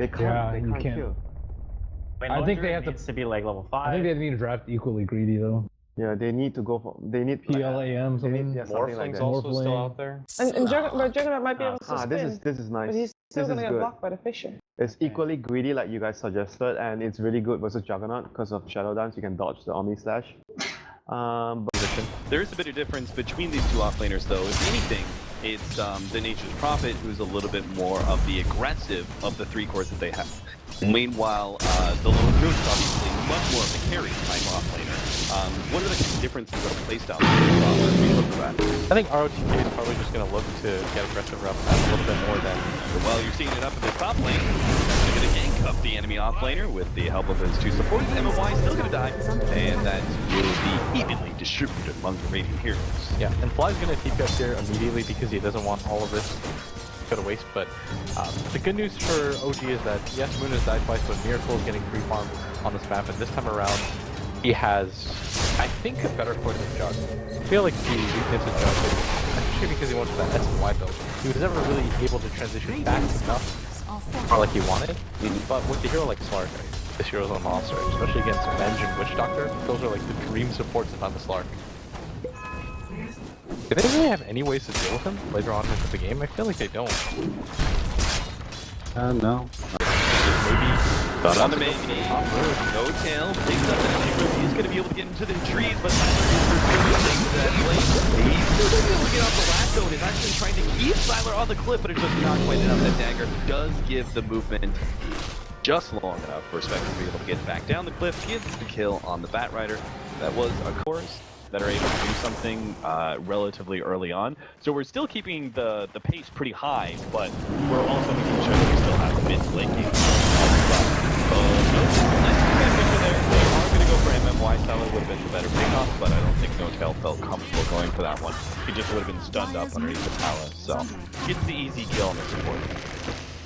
They can't. Yeah, they you can't can't. kill. I think they have to be like level 5. I think they need to draft equally greedy though. Yeah, they need to go for. They need PLAM They need, something. yeah, something like Morphling's that. also still Morphling. out there. And Juggernaut might be able to spin, This is nice. but he's still This gonna is get good. blocked by the Fisher. It's equally greedy like you guys suggested, and it's really good versus Juggernaut because of Shadow Dance. You can dodge the Omni Slash. But There is a bit of difference between these two offlaners, though. If anything, it's the Nature's Prophet, who's a little bit more of the aggressive of the 3 cores that they have. Meanwhile, the Lone Root is obviously much more of a carry type offlaner. What are the differences of playstyle when we look at that? I think ROTK is probably just going to look to get aggressive rough a little bit more than... Well, you're seeing it up in the top lane. He's going to gank up the enemy offlaner with the help of his 2 supporters. MMY still going to die, and that will be evenly distributed among the remaining heroes. Yeah, and Fly's going to TP up here immediately because he doesn't want all of this to go to waste, but the good news for OG is that, yes, Moon has died twice, but Miracle is getting free farm on this map, and this time around, he has, I think, a better core than Jug. I feel like the weakness of Jug is, especially because he went for that S and Y build, he was never really able to transition fast enough, or like he wanted, but with a hero like Slark, this hero's a monster, especially against Venge and Witch Doctor. Those are like the dream supports if I'm a Slark. Do they really have any ways to deal with him later on into the game? I feel like they don't. no. Maybe on the main game, no tail, picks up the enemy. He's going to be able to get into the trees, but Siler is pursuing to that lane. He's still going to be able to get off the last zone. He's actually trying to keep Siler on the cliff, but it's just not quite enough. That dagger does give the movement just long enough for Spectre to be able to get back down the cliff, gives the kill on the Bat Rider. That was a course that are able to do something relatively early on. So we're still keeping the pace pretty high, but we're also making sure that we still have mid-lane game. Nice picture there. They are going to go for MMY. Salah would have been the better pickoff, but I don't think No-Tail felt comfortable going for that one. He just would have been stunned up underneath the tower, so gets the easy kill on the support.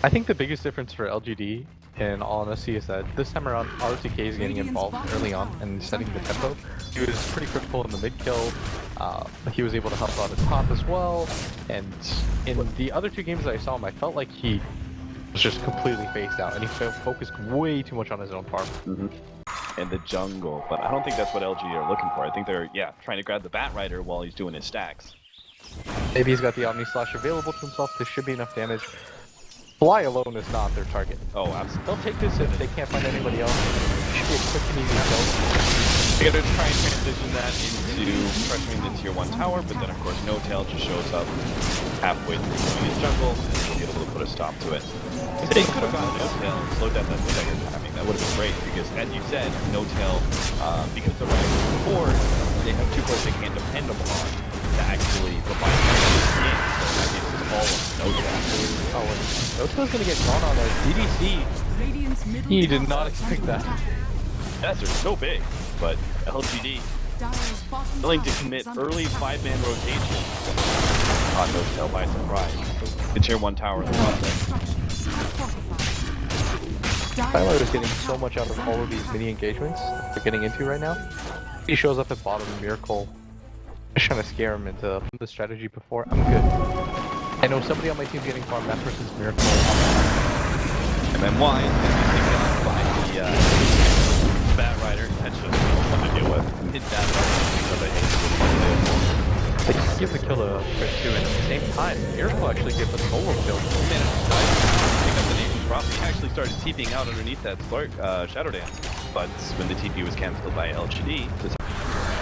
I think the biggest difference for LGD, in all honesty, is that this time around ROTK is getting involved early on and setting the tempo. He was pretty critical in the mid kill. He was able to help out at top as well. And in the other 2 games that I saw him, I felt like he was just completely phased out, and he focused way too much on his own farm. And the jungle, but I don't think that's what LG are looking for. I think they're, trying to grab the Bat Rider while he's doing his stacks. Maybe he's got the Omni Slash available to himself. This should be enough damage. Fly alone is not their target. Oh, absolutely. They'll take this if they can't find anybody else. It should be a quick and easy kill. They gotta try and transition that into pressuring the tier 1 tower, but then of course No-Tail just shows up halfway through his jungle, and we'll be able to put a stop to it. They could have gotten No-Tail and slowed down that dagger timing. That would have been great, because as you said, No-Tail, because they're running forward, they have 2 cores they can't depend upon to actually provide game. So that is all of No-Tail. Oh, and No-Tail's gonna get gone on a DDC. He did not expect that. Yes, they're so big, but LGD willing to commit early 5-man rotation on No-Tail by surprise. The tier 1 tower in the process. Tyler is getting so much out of all of these mini engagements they're getting into right now. He shows up at bottom, Miracle, just trying to scare him into the strategy before. I'm good. I know somebody on my team's getting farmed. That person's Miracle. MMY is going to be picked up by the Bat Rider. That's just something to deal with. Hit that They just give the kill to Chris too, and at the same time, Miracle actually gave a solo kill. He managed to pick up the Nature's Prophet. He actually started TPing out underneath that Shadow Dance, but when the TP was cancelled by LGD,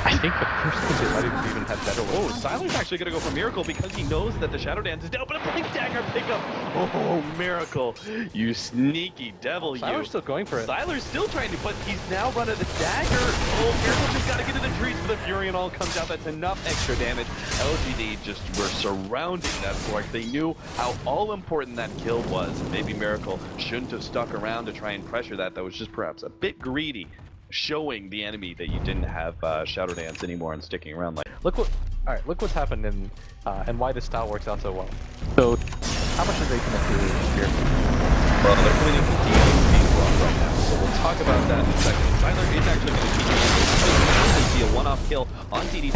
I think the person they might have even had better. Oh, Siler's actually going to go for Miracle because he knows that the Shadow Dance is down, but a Blink Dagger pickup. Oh, Miracle, you sneaky devil, you. Siler's still going for it. Siler's still trying to, but he's now running the dagger. Oh, Miracle just got to get in the trees, but the Fury and all comes out. That's enough extra damage. LGD just were surrounding that Slark. They knew how all-important that kill was. Maybe Miracle shouldn't have stuck around to try and pressure that. That was just perhaps a bit greedy, showing the enemy that you didn't have Shadow Dance anymore and sticking around. Like, look what's happened and why this style works out so well. So, how much are they coming to here? Well, they're committing to DDC right now, so we'll talk about that in a second. Siler is actually going to keep the see a one-off kill on DDC.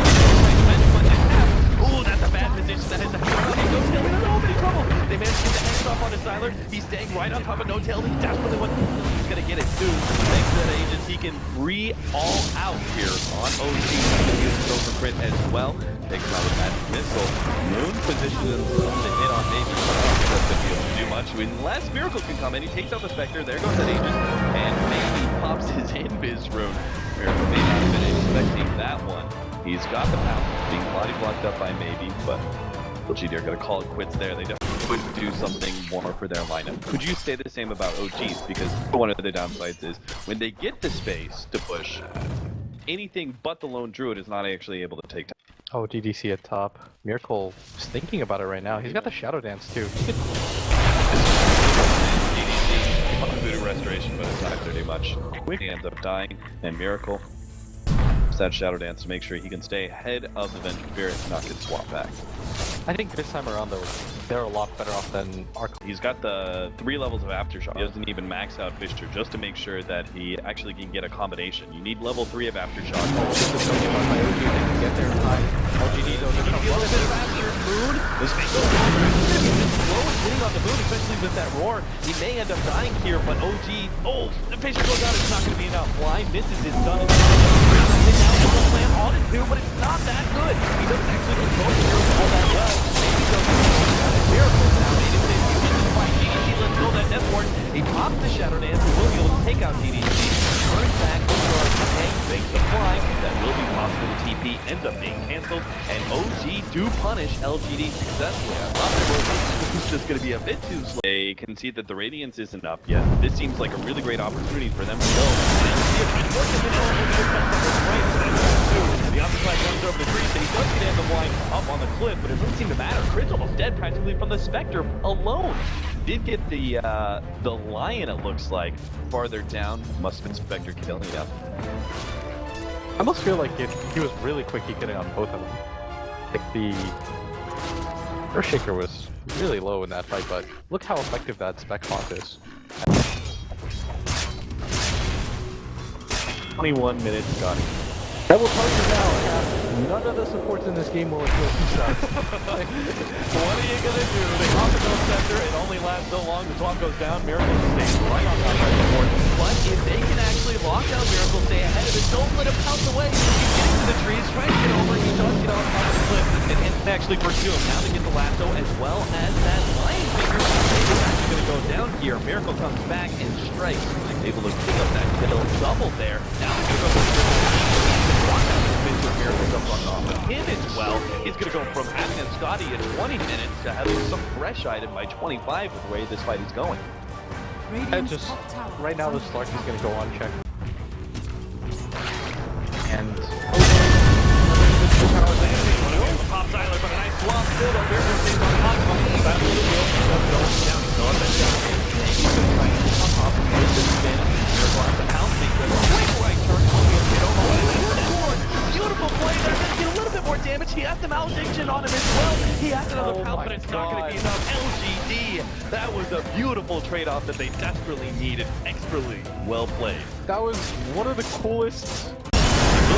Oh, that's a bad position. That is a No-Tail in a little bit of trouble. They managed to get the X off onto Styler. He's staying right on top of No Tail. He desperately wants he's gonna get it too. Thanks to that Aegis, he can free all out here on OG. He's gonna use his over crit as well. Takes him out with that missile. Moon positions himself to hit on Maybe. That's gonna be able to do much unless Miracle can come in. He takes out the Spectre. There goes that Aegis. And Maybe pops his invis rune. Miracle may not have been expecting that one. He's got the power, being body blocked up by Maybe, but LGD are going to call it quits there. They definitely could do something more for their lineup. Could you say the same about OGs? Because one of the downsides is when they get the space to push, anything but the lone druid is not actually able to take time. Oh, GDC at top. Miracle is thinking about it right now. He's got the Shadow Dance too. GDC on the Voodoo Restoration, but it's not going to do much. He ends up dying, and Miracle that Shadow Dance to make sure he can stay ahead of the Vengeful Spirit and not get swapped back. I think this time around though, they're a lot better off than our. He's got the 3 levels of Aftershock. He doesn't even max out Vischer just to make sure that he actually can get a combination. You need level 3 of Aftershock. This is something about my OG, they can get there in time. LGD though, they're a little bit faster. Moon, this makes it slow and hitting on the Moon, especially with that roar. He may end up dying here, but OG, the Vischer goes out, it's not going to be enough. Blind misses his stun. Plan on it too, but it's not that good. He doesn't actually control the Miracle all that well. Maybe doesn't Miracle now. Maybe they can find GDC. Let's go that Death Ward. He pops the Shadow Dance and will be able to take out GDC. Turns back, overcharge, and makes the fly. That will be possible. The TP ends up being cancelled, and OG do punish LGD successfully. I thought it was just going to be a bit too slow. They can see that the Radiance isn't up yet. This seems like a really great opportunity for them to go. The other side comes over the trees, and he does get in the blind up on the cliff, but it doesn't seem to matter. Crit's almost dead practically from the Spectre alone. Did get the Lion, it looks like, farther down. Must have been Spectre killing him. I almost feel like if he was really quick, he could have gotten both of them. Like the Earthshaker was really low in that fight, but look how effective that Spec Font is. 21 minutes, got it. I will tell you now, none of the supports in this game will kill 2 stars. What are you gonna do? They hop the Ghost Scepter, it only lasts so long, the swap goes down, Miracle stays right on top of the board. But if they can actually lock down Miracle, stay ahead of it, don't let him pounce away. He's getting to the trees, trying to get over, he does get on top of the cliff, and can actually pursue him. Now they get the lasso as well as that Lion Finger. He's actually gonna go down here. Miracle comes back and strikes, able to pick up that kill, double there. Now they're gonna go Miracle's up on off of him as well. He's going to go from having a Scotty in 20 minutes to having some fresh item by 25 with the way this fight is going. Right now the Slark is going to go unchecked. And Pop Tyler, but a nice swap still. Miracle stays on top of him. Down. He's still up and down. He's going to try and come up with this spin. Miracle has the pound. Makes a quick right turn. Get over. Beautiful play there, gonna get a little bit more damage. He has the malediction on him as well. He has another pound, but it's not gonna be enough. LGD, that was a beautiful trade-off that they desperately needed. Expertly well played. that was one of the coolest. I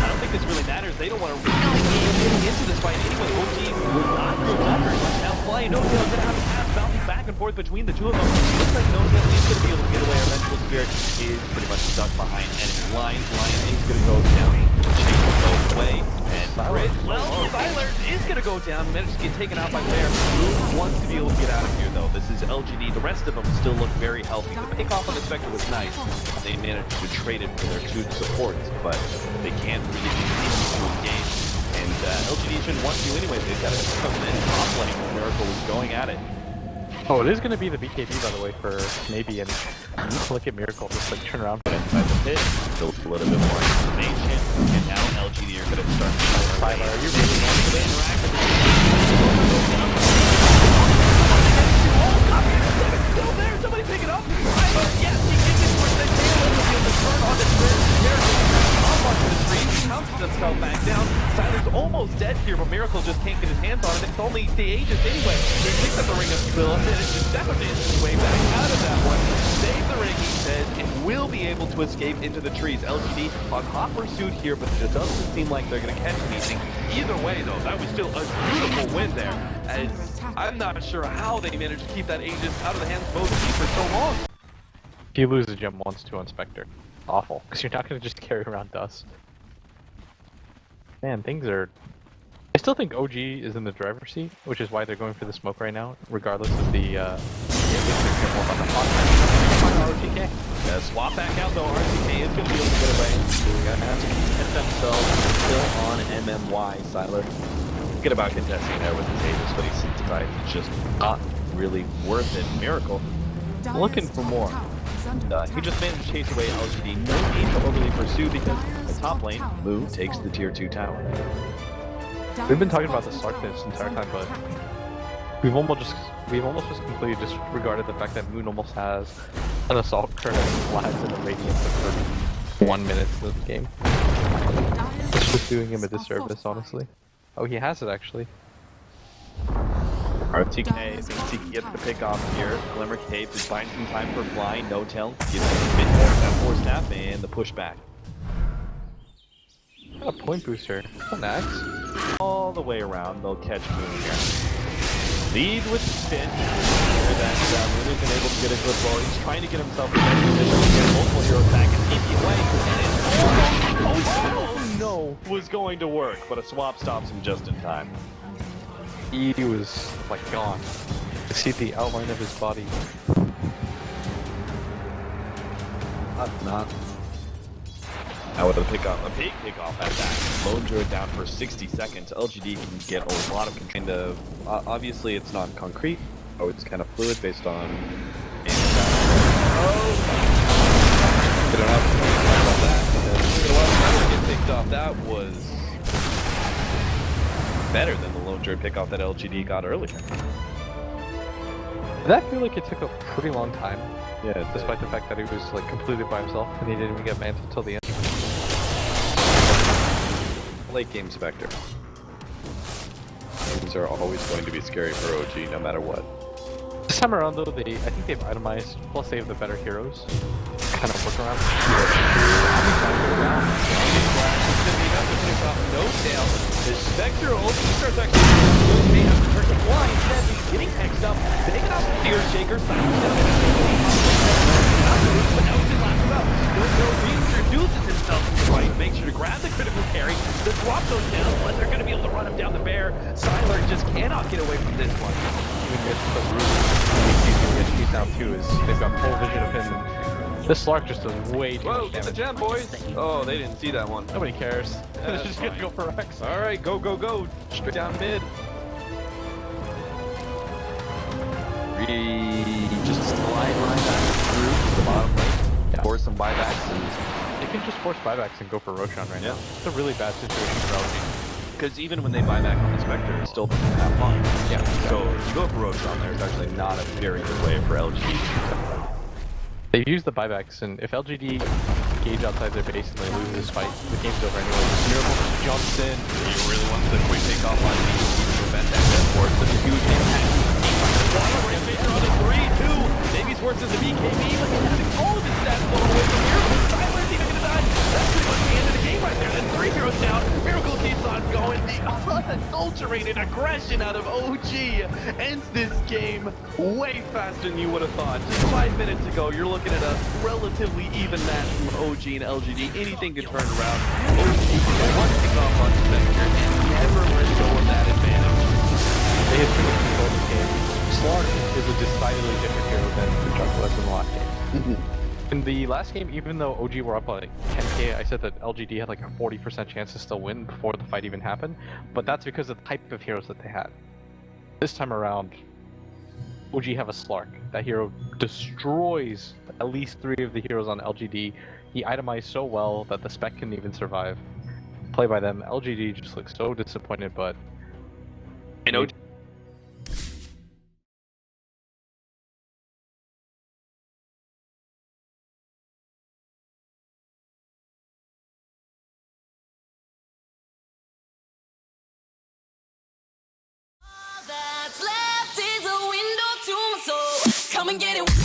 don't think this really matters. They don't want to really get into this fight anyway. OG would not go under. Now flying No Tail gonna have a pass bouncing back and forth between the two of them. Looks like No Tail is gonna be able to get away. Our Vengeful Spirit is pretty much stuck behind enemy lines. Lion is gonna go down. Chase both away. And Crit, well, Tyler is gonna go down. Managed to get taken out by Bear. Who wants to be able to get out of here though? This is LGD. The rest of them still look very healthy. The pick off on the Spectre was nice. They managed to trade it for their 2 supports, but they can't really continue to engage. And LGD shouldn't want to anyway. They've got to come in top lane. Miracle is going at it. Oh, it is going to be the BKB by the way for maybe, and look at Miracle just like turn around. Inside the pit, built a little bit more information, and now LGD are going to start to Tyler, are you really going to interact with still there, somebody pick it up. Tyler, yes, he gets it towards the tail end of the turn on the turn. Miracle up onto the tree, bounces himself back down. Tyler's almost dead here, but Miracle just can't get his hands on it. It's only the Aegis anyway. He picks up the Ring of Skill, and then it's just Death his way back out of that one. Save the ring, he says, and will be able to escape into the trees. LGD on hot pursuit here, but it doesn't seem like they're going to catch anything. Either way, though, that was still a beautiful win there. And I'm not sure how they managed to keep that Aegis out of the hands of OG for so long. If you lose a gem once to on Spectre, awful, because you're not going to just carry around dust. Man, things are... I still think OG is in the driver's seat, which is why they're going for the smoke right now, regardless of the RTK. Yeah, swap back out though, RTK is going to be able to get away. They're going to have to contest themselves still on MMY, Siler. Forget about contesting there with his Aegis, but he's right. It's just not really worth it. Miracle, looking for more. He just managed to chase away LGD. No need to overly pursue because the top lane, Moo, takes the tier 2 tower. We've been talking about the Slark this entire time, but we've almost just completely disregarded the fact that Moon almost has an assault current flags in the radiance for 1 minute of the game. It's just doing him a disservice, honestly. Oh, he has it actually. RTK thinks he can get the pick off here. Glimmer Cape is buying some time for flying. No tail. Gives him a bit more of that force snap and the pushback. Got a point booster. Oh, nice. All the way around, they'll catch Moon here. Lead with spin. Here that Moon has been able to get a good blow. He's trying to get himself in that position to get multiple heroes back and keep the away. And it almost no was going to work, but a swap stops him just in time. He was like gone. You see the outline of his body. Not. Now with a big pickoff at that. Lone Druid down for 60 seconds. LGD can get a lot of control. Obviously it's not concrete. Oh, it's kind of fluid based on... Oh! They don't have to talk about that. Look at a get picked off. That was better than the Lone Druid pickoff that LGD got earlier. Did that feel like it took a pretty long time? Yeah, despite the fact that he was like completely by himself and he didn't even get banned until the end. Late game Spectre. Games are always going to be scary for OG no matter what. This time around though, I think they've itemized, plus they have the better heroes. Kind of work around. No tail. The Spectre ulti starts actually may have to turn to fly. Instead, he's getting hexed up. Taking out the Earth Shaker. But now he's in last round. No reintroduces himself to the fight. Makes sure to grab the critical carry. The swap goes down, but they're going to be able to run him down the bear. Siler just cannot get away from this one. Even with the root, now too is they've got full vision of him. This Slark just does way too much damage. Get the gem, boys! Oh, they didn't see that one. Nobody cares. They're just gonna go for X. Alright, go, go, go! Straight down mid. Just slide line back through to the bottom lane. Yeah. Force some buybacks. And they can just force buybacks and go for Roshan right now. It's a really bad situation for LG. Because even when they buy back on the Spectre, it still doesn't have fun. Yeah. Exactly. So if you go for Roshan there, it's actually not a very good way for LGD. They've used the buybacks, and if LGD engage outside their base and they lose this fight, the game's over anyway. Miracle jumps in. He really wants the quick takeoff on me to prevent that death force. Such a huge impact. On the 3-2. Maybe forces the BKB, but he's having all of his stats blown away from Miracle. Siler's even gonna die. That's pretty much the end of the game right there. Then 3 heroes down. Miracle keeps on going. The unadulterated aggression out of OG ends this game way faster than you would have thought. Just 5 minutes ago, you're looking at a relatively even match from OG and LGD. Anything could turn around. OG one pick off on Spectre and never let go of that advantage. They had too much control of this game. Slark is a decidedly different hero than the Jungle was in the last game. In the last game, even though OG were up like 10k, I said that LGD had like a 40% chance to still win before the fight even happened, but that's because of the type of heroes that they had. This time around, OG have a Slark. That hero destroys at least 3 of the heroes on LGD. He itemized so well that the spec couldn't even survive. Play by them. LGD just looks so disappointed, but... And OG That's left is a window to my soul. Come and get it.